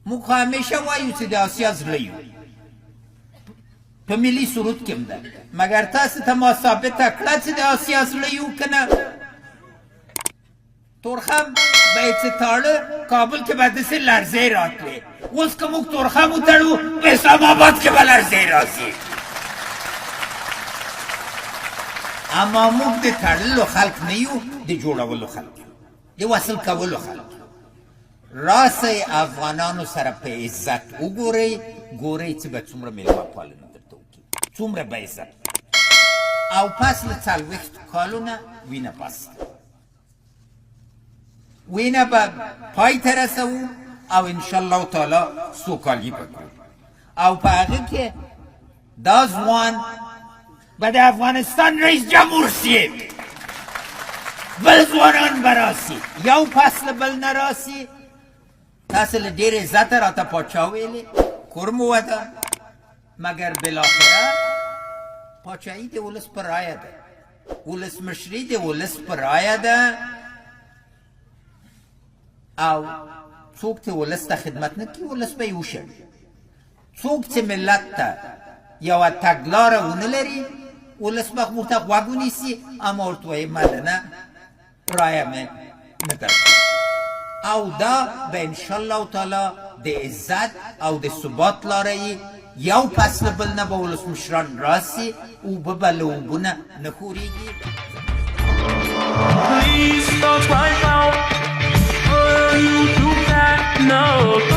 موږ خو همیشه وایو چې د آسیا زړه یو په ملي سرود کې هم ده مګر تاسو ته ما ثابته کړه چې د آسیا زړه یو که نه تورخم به یې چې تاړه کابل کې به داسې لړزې راتلې اوس که موږ تورخم وتړو په اسلام آباد کې به لړزې راځي اما موږ د تړلو خلق نه یو د جوړولو خلق یو د وصل کولو خلق راسئ افغانانو سره په عزت وګورئ ګورئ چې به څومره میلمه پالنه درته وکړي څومره به عزت او پس له 40 کالو نه وینه پس وینه به پای ته رسوو او انشاءالله تعالی سوکالي به کړو او په هغه کې دا ځوان به د افغانستان رئیس جمهور سي بل ځوانان به راسي یو پس له بل نه راسي تاسو له ډېر عزته راته پاچا ویلې کور مو ودان مګر بالاخره پاچایي د ولس په رایه ده ولسمشري د ولس په رایه ده او څوک چې ولس ته خدمت نه کوي ولس به یې وشړي څوک چې ملت ته یوه تګلاره ونه لري ولس به ورته غوږ ونیسي اما ورته وایي ما ده نه رایه مې نه درکوي او دا به انشاءالله تعالی د عزت او د ثبات لاره یو پس له بل نه به ولسمشران راسي اوبه به له اوبو نه نه ښورېږي Please stop right now. You do not know.